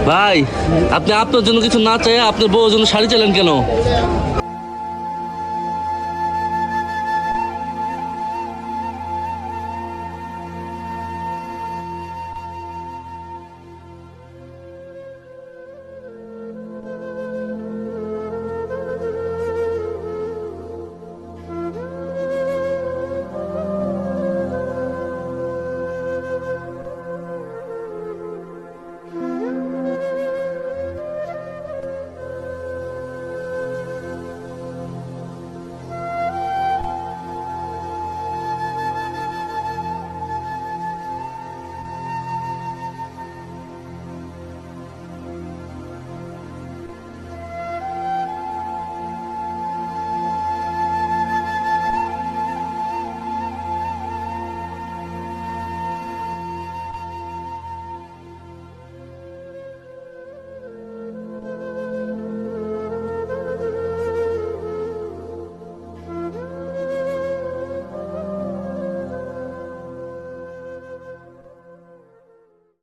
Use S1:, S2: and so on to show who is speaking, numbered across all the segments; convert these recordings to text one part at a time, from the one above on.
S1: ভাই, আপনি আপনার জন্য কিছু না চাই আপনার বউর জন্য শাড়ি চাইলেন কেন?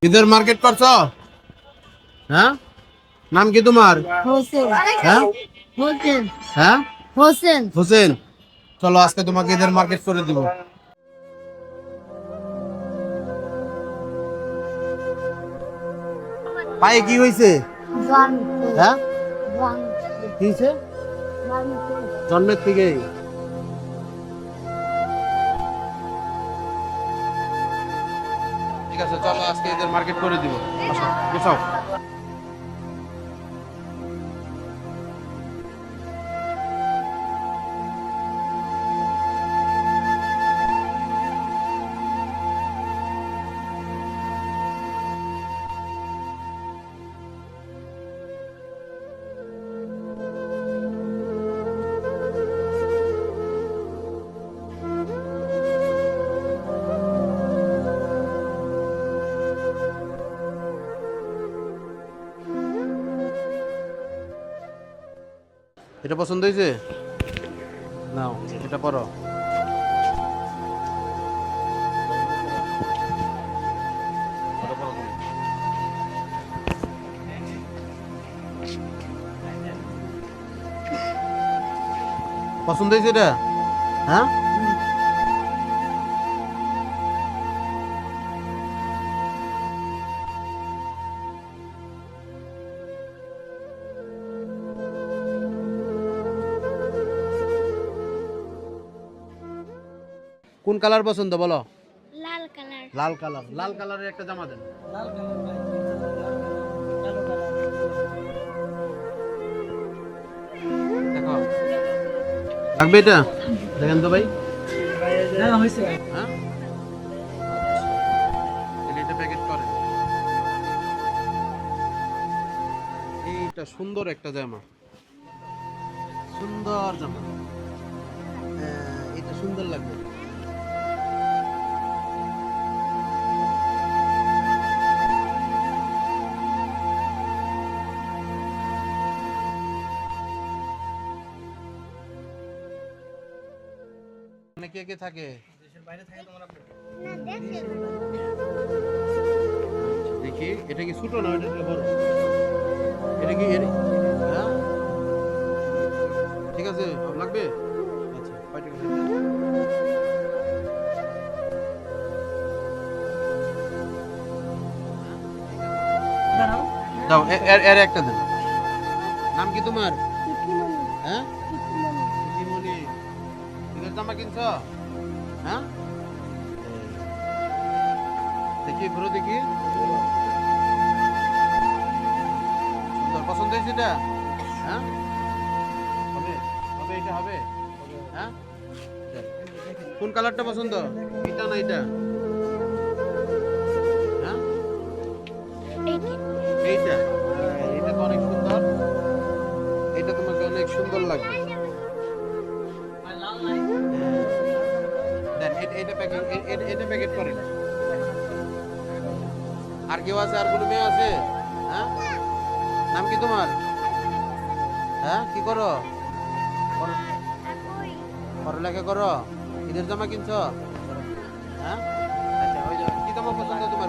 S2: ঈদের মার্কেট করছো? হ্যাঁ, নাম কি তোমার?
S3: হোসেন।
S2: হ্যাঁ
S3: হোসেন।
S2: হ্যাঁ,
S3: হোসেন।
S2: হোসেন। চলো আজকে তোমাকে ঈদের মার্কেট করে দিব। পায়ে কি হয়েছে? হ্যাঁ, কি হয়েছে? জন্মের থেকে ঠিক আছে, চলো আজকে ঈদের মার্কেট করে দিব। আসো, বসাও। এটা পছন্দ হয়েছে? নাও, এটা পরো। পছন্দ হয়েছে এটা? হ্যাঁ, কোন কালার পছন্দ বলো?
S3: লাল কালার।
S2: লাল কালার। লাল কালারের একটা জামা দেন। দেখো, লাগবে এটা? দেখেন তো ভাই। হ্যাঁ, তাহলে এটা প্যাকেট করেন। এইটা সুন্দর একটা জামা, সুন্দর জামা। হ্যাঁ, এটা সুন্দর লাগবে। মানে কে কে থাকে? দেখি, এটা কি ছোট না এটা বড়? এটা কি হ্যাঁ, ঠিক আছে, লাগবে। আচ্ছা, কয়টা করে দেন? দাও, এর একটা দেন। নাম কি তোমার? হ্যাঁ, ইতিমনি। ঈদের জামা কিনছো? হ্যাঁ, দেখি ঘুরে দেখি। সুন্দর, পছন্দ হয়েছে এটা? হ্যাঁ, হবে হবে, এটা হবে। হ্যাঁ, কোন কালারটা পছন্দ? এটা না এটা? হ্যাঁ, এইটা। এটা তো অনেক সুন্দর, এটা তোমাকে অনেক সুন্দর লাগবে। দেন, এটা প্যাকিং, এটা প্যাকেট করেন। আর কেউ আছে? আর কোনো মেয়ে আছে? হ্যাঁ, নাম কি তোমার? হ্যাঁ, কি করো? পড়ালেখা করো? ঈদের জামা কিনছো? হ্যাঁ, আচ্ছা, ওই কি জামা পছন্দ তোমার?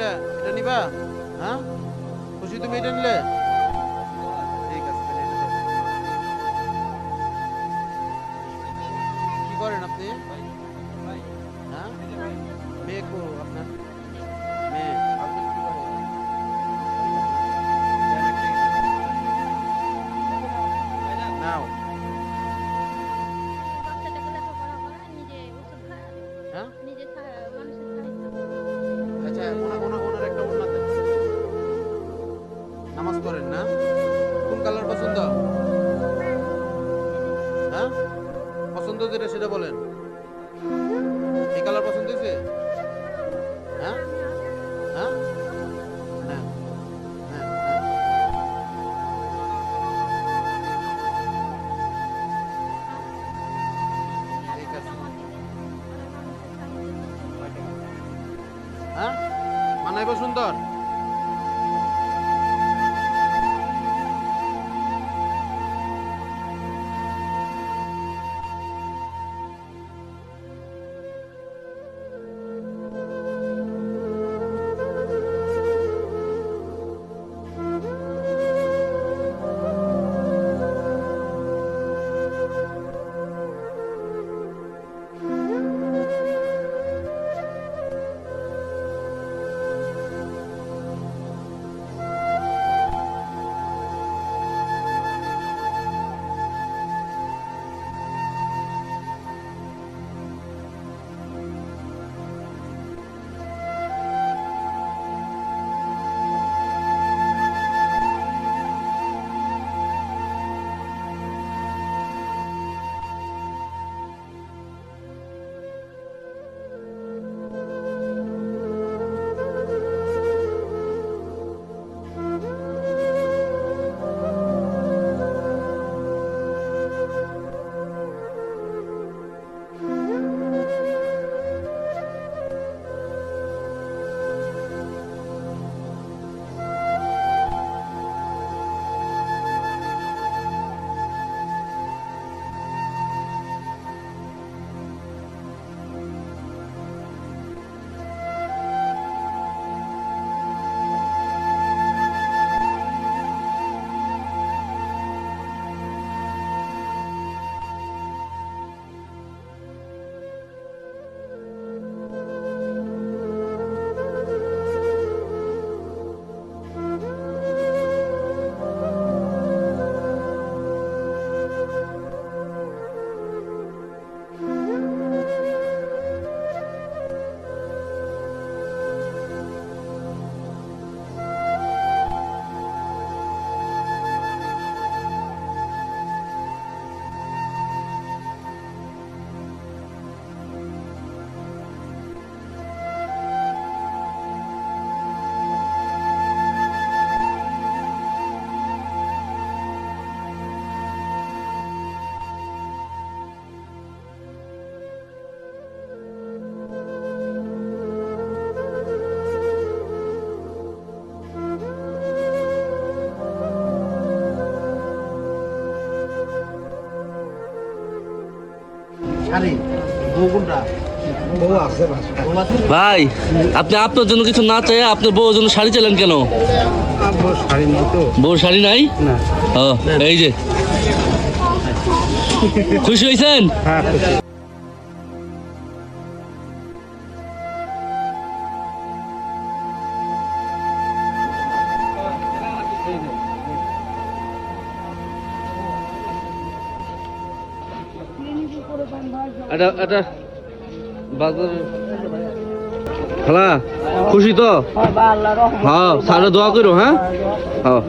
S2: এটা এটা নিবা? হ্যাঁ, খুশি তুমি এটা নিলে? ঠিক আছে, তাহলে এটা দেন। কি করেন আপনি? হ্যাঁ, মেয়ে কো আপনার? মেয়ে আপনি কি করেন? নাও।
S3: বাচ্চাটাকে লেখাপড়া করে, নিজে ওষুধ খায়,
S2: হ্যাঁ,
S3: নিজে মানুষের সাহায্য করে।
S2: আচ্ছা, ওনার একটা ওড়না দেন। নামাজ পড়েন না? কোন কালার পছন্দ? হ্যাঁ, পছন্দ যেটা সেটা বলেন। এই কালার পছন্দ হয়েছে? হ্যাঁ, হ্যাঁ, হ্যাঁ, হ্যাঁ, হ্যাঁ। ঠিক আছে। হ্যাঁ, মানাইব সুন্দর? শাড়ি বউ কোনটা? বউ আছে
S1: ভাই, আপনি আপনার জন্য কিছু না চাই আপনার বউর জন্য শাড়ি চাইলেন কেন?
S2: শাড়ি নেই তো।
S1: বউর শাড়ি নাই?
S2: না।
S1: ও, এই যে খুশি হয়েছেন?
S2: হ্যাঁ,
S1: এটা বাজার খালা খুশি তো? হ্যাঁ, স্যারে দোয়া করো। হ্যাঁ, হ্যাঁ।